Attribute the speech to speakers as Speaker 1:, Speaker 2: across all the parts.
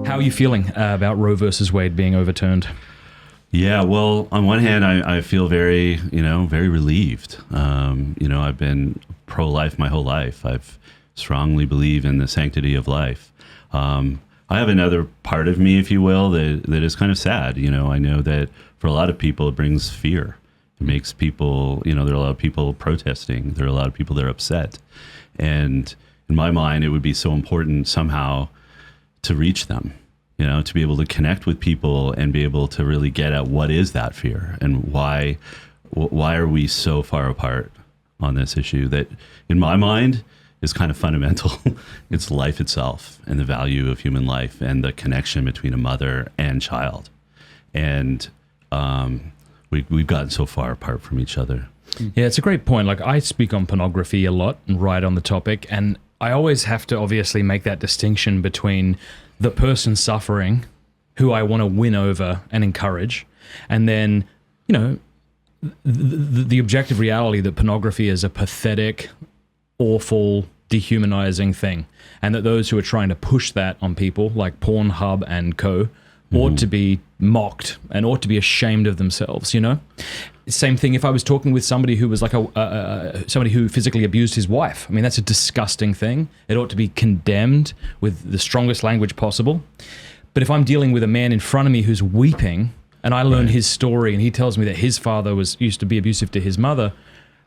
Speaker 1: How are you feeling about Roe versus Wade being overturned?
Speaker 2: Yeah, well, on one hand, I feel very, very relieved. I've been pro-life my whole life. I've strongly believe in the sanctity of life. I have another part of me, if you will, that is kind of sad. I know that for a lot of people, it brings fear. It makes people, there are a lot of people protesting. There are a lot of people that are upset. And in my mind, it would be so important somehow to reach them, to be able to connect with people and be able to really get at what is that fear and why are we so far apart on this issue that, in my mind, is kind of fundamental. It's life itself and the value of human life and the connection between a mother and child. And we've gotten so far apart from each other.
Speaker 1: Yeah, it's a great point. Like, I speak on pornography a lot and write on the topic, and I always have to obviously make that distinction between the person suffering, who I want to win over and encourage, and then, the objective reality that pornography is a pathetic, awful, dehumanizing thing, and that those who are trying to push that on people like Pornhub and co ought to be mocked and ought to be ashamed of themselves. Same thing if I was talking with somebody who was like somebody who physically abused his wife. I mean, that's a disgusting thing. It ought to be condemned with the strongest language possible. But if I'm dealing with a man in front of me who's weeping, and I learn his story, and he tells me that his father used to be abusive to his mother,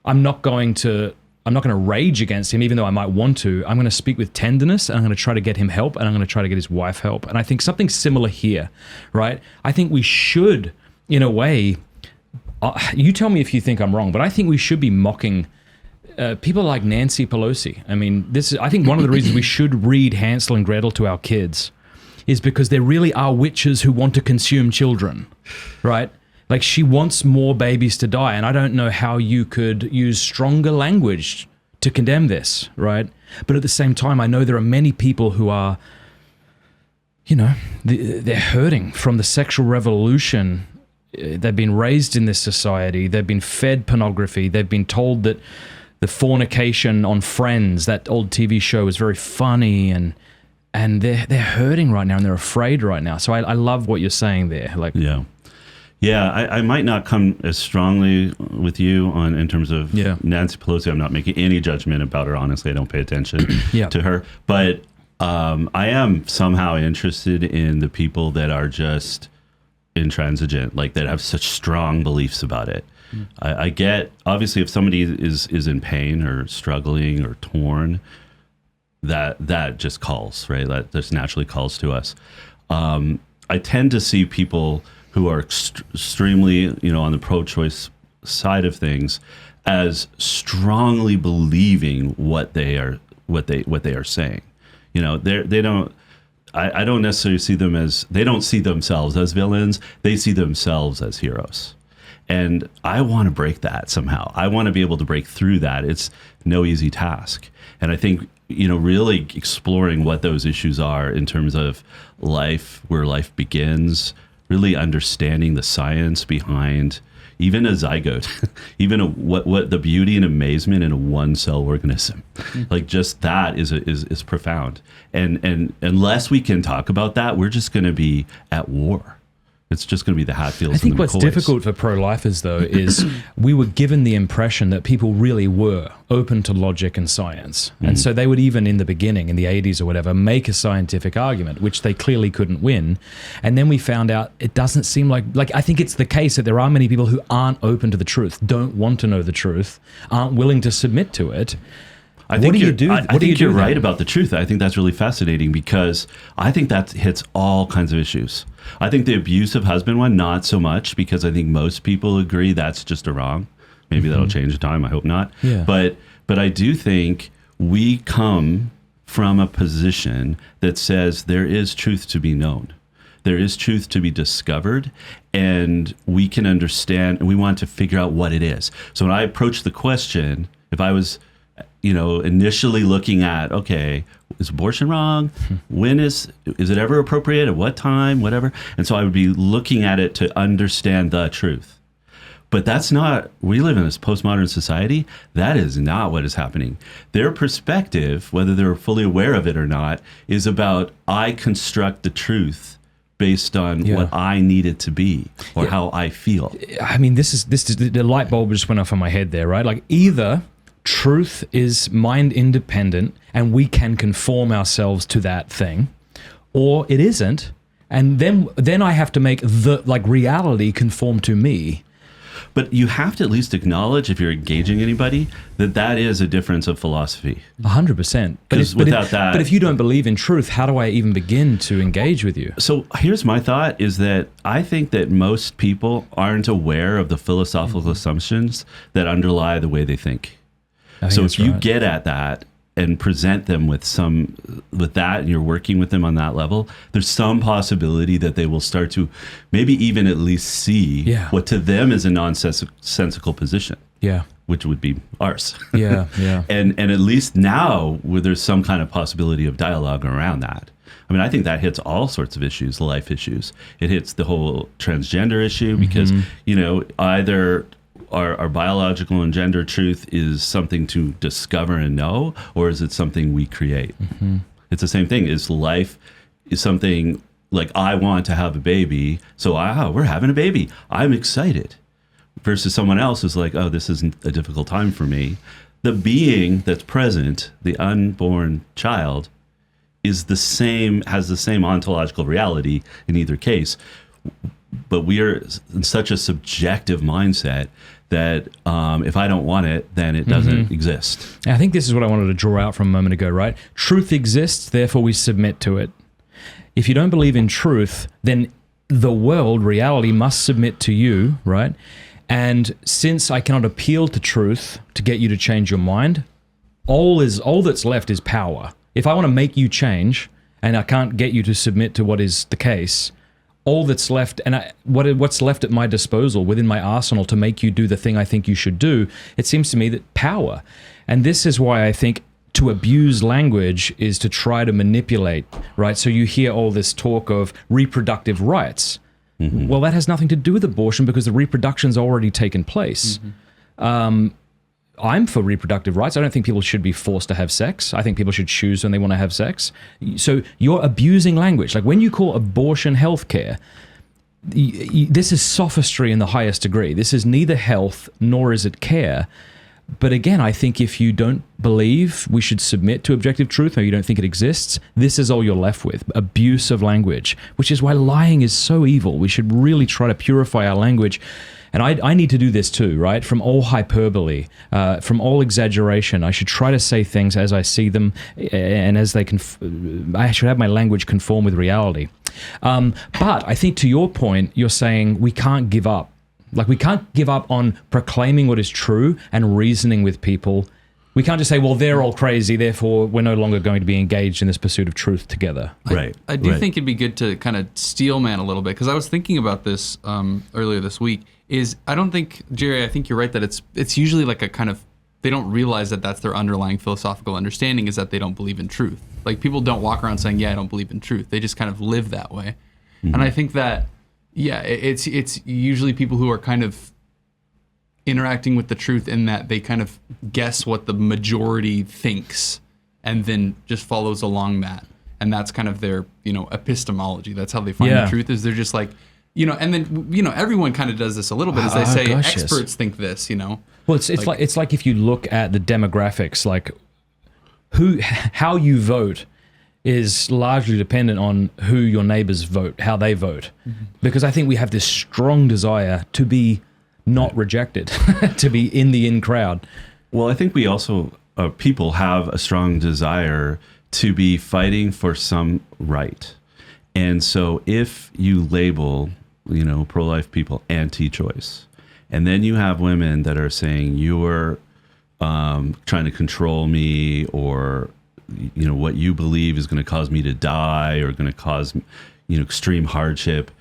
Speaker 1: I'm not going to rage against him, even though I might want to. I'm going to speak with tenderness, and I'm going to try to get him help, and I'm going to try to get his wife help. And I think something similar here, right? I think we should, in a way, you tell me if you think I'm wrong, but I think we should be mocking people like Nancy Pelosi. I mean, I think one of the reasons we should read Hansel and Gretel to our kids is because there really are witches who want to consume children, right? Like, she wants more babies to die, and I don't know how you could use stronger language to condemn this, right? But at the same time, I know there are many people who are, they're hurting from the sexual revolution. They've been raised in this society. They've been fed pornography. They've been told that the fornication on Friends, that old TV show, was very funny, and they're hurting right now, and they're afraid right now. So I love what you're saying there. Like,
Speaker 2: Yeah, I might not come as strongly with you in terms of Nancy Pelosi. I'm not making any judgment about her. Honestly, I don't pay attention to her. But I am somehow interested in the people that are just intransigent, like that have such strong beliefs about it. I get, obviously, if somebody is in pain or struggling or torn, that just calls, right? That just naturally calls to us. I tend to see people who are extremely, on the pro-choice side of things, as strongly believing what they are saying. They don't. I don't necessarily see them as, they don't see themselves as villains. They see themselves as heroes. And I want to break that somehow. I want to be able to break through that. It's no easy task. And I think, really exploring what those issues are in terms of life, where life begins, really understanding the science behind even a zygote, even what the beauty and amazement in a one-cell organism, like just that is profound. And unless we can talk about that, we're just going to be at war. It's just going to be the Hatfields.
Speaker 1: I think
Speaker 2: and the
Speaker 1: what's
Speaker 2: McCoys.
Speaker 1: difficult for pro-lifers, though, is we were given the impression that people really were open to logic and science. And so they would even in the beginning, in the 80s or whatever, make a scientific argument, which they clearly couldn't win. And then we found out it doesn't seem like I think it's the case that there are many people who aren't open to the truth, don't want to know the truth, aren't willing to submit to it.
Speaker 2: I think you're right about the truth. I think that's really fascinating because I think that hits all kinds of issues. I think the abusive husband one, not so much, because I think most people agree that's just a wrong. Maybe that'll change in time. I hope not.
Speaker 1: Yeah.
Speaker 2: But I do think we come from a position that says there is truth to be known. There is truth to be discovered, and we can understand, and we want to figure out what it is. So when I approach the question, if I was initially looking at, okay, is abortion wrong? When is it ever appropriate? At what time? Whatever. And so I would be looking at it to understand the truth. But that's not, we live in this postmodern society. That is not what is happening. Their perspective, whether they're fully aware of it or not, is about, I construct the truth based on what I need it to be or how I feel.
Speaker 1: I mean, this is the light bulb just went off in my head there, right? Like, either truth is mind independent and we can conform ourselves to that thing, or it isn't. And then I have to make reality conform to me.
Speaker 2: But you have to at least acknowledge, if you're engaging anybody, that is a difference of philosophy.
Speaker 1: 100%. But if you don't believe in truth, how do I even begin to engage with you?
Speaker 2: So here's my thought, is that I think that most people aren't aware of the philosophical assumptions that underlie the way they think. So if you get at that and present them with that, and you're working with them on that level, there's some possibility that they will start to maybe even at least see what to them is a nonsensical position.
Speaker 1: Yeah.
Speaker 2: Which would be ours.
Speaker 1: Yeah, yeah.
Speaker 2: And at least now, where there's some kind of possibility of dialogue around that. I mean, I think that hits all sorts of issues, life issues. It hits the whole transgender issue because, either our biological and gender truth is something to discover and know, or is it something we create? It's the same thing. Is life is something like, I want to have a baby, so we're having a baby, I'm excited, versus someone else who's like, oh, this isn't a difficult time for me. The being that's present, the unborn child, has the same ontological reality in either case. But we are in such a subjective mindset that if I don't want it, then it doesn't exist.
Speaker 1: I think this is what I wanted to draw out from a moment ago, right? Truth exists, therefore we submit to it. If you don't believe in truth, then the world, reality, must submit to you, right? And since I cannot appeal to truth to get you to change your mind, all that's left is power. If I want to make you change and I can't get you to submit to what is the case, all that's left, and what's left at my disposal within my arsenal to make you do the thing I think you should do, it seems to me that power. And this is why I think to abuse language is to try to manipulate, right? So you hear all this talk of reproductive rights. Well, that has nothing to do with abortion because the reproduction's already taken place. I'm for reproductive rights. I don't think people should be forced to have sex. I think people should choose when they want to have sex. So you're abusing language. Like when you call abortion healthcare, this is sophistry in the highest degree. This is neither health nor is it care. But again, I think if you don't believe we should submit to objective truth or you don't think it exists, this is all you're left with, abuse of language, which is why lying is so evil. We should really try to purify our language. And I need to do this too, right? From all hyperbole, from all exaggeration, I should try to say things as I see them and as they I should have my language conform with reality. But I think to your point, you're saying we can't give up. Like we can't give up on proclaiming what is true and reasoning with people. We can't just say, well, they're all crazy, therefore we're no longer going to be engaged in this pursuit of truth together.
Speaker 3: I do think it'd be good to kind of steel man a little bit, because I was thinking about this earlier this week. I don't think, Gerry, I think you're right that it's usually like a kind of, they don't realize that that's their underlying philosophical understanding, is that they don't believe in truth. Like people don't walk around saying, yeah, I don't believe in truth. They just kind of live that way. And I think that, yeah, it's usually people who are kind of interacting with the truth in that they kind of guess what the majority thinks and then just follows along that. And that's kind of their, epistemology. That's how they find the truth, is they're just like, and then, everyone kind of does this a little bit, as they say, experts think this, Well,
Speaker 1: it's like if you look at the demographics, like how you vote is largely dependent on who your neighbors vote, how they vote. Because I think we have this strong desire to be not rejected, to be in the in crowd.
Speaker 2: Well, I think we also, people have a strong desire to be fighting for some right. And so if you label, pro-life people anti-choice, and then you have women that are saying you're trying to control me, or what you believe is going to cause me to die or going to cause extreme hardship,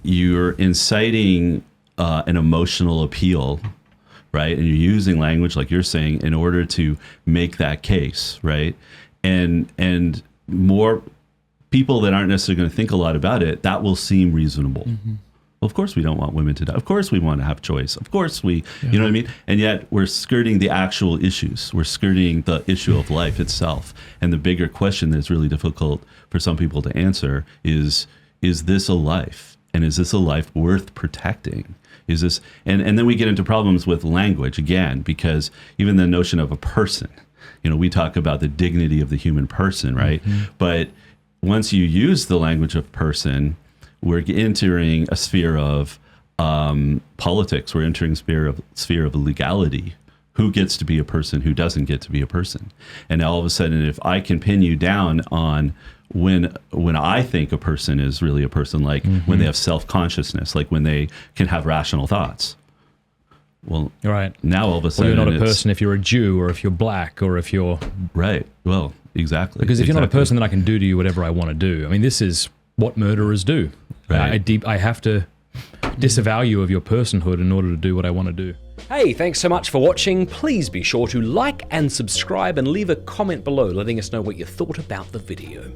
Speaker 2: you're inciting an emotional appeal, right? And you're using language, like you're saying, in order to make that case, right? And more people that aren't necessarily going to think a lot about it, that will seem reasonable, Well, of course we don't want women to die. Of course we want to have choice. Of course you know what I mean? And yet we're skirting the actual issues. We're skirting the issue of life itself. And the bigger question that's really difficult for some people to answer is this a life? And is this a life worth protecting? Is this, and then we get into problems with language again, because even the notion of a person, we talk about the dignity of the human person, right? But once you use the language of person, we're entering a sphere of politics. We're entering a sphere of legality. Who gets to be a person? Who doesn't get to be a person? And now all of a sudden, if I can pin you down on when I think a person is really a person, like when they have self-consciousness, like when they can have rational thoughts. Well,
Speaker 1: right.
Speaker 2: Now all of a sudden,
Speaker 1: you're not a person if you're a Jew or if you're black or if you're
Speaker 2: right. Well, exactly.
Speaker 1: Because if you're not a person, then I can do to you whatever I want to do. I mean, this is what murderers do.
Speaker 2: Right.
Speaker 1: I have to disavow you of your personhood in order to do what I want to do.
Speaker 4: Hey, thanks so much for watching. Please be sure to like and subscribe and leave a comment below letting us know what you thought about the video.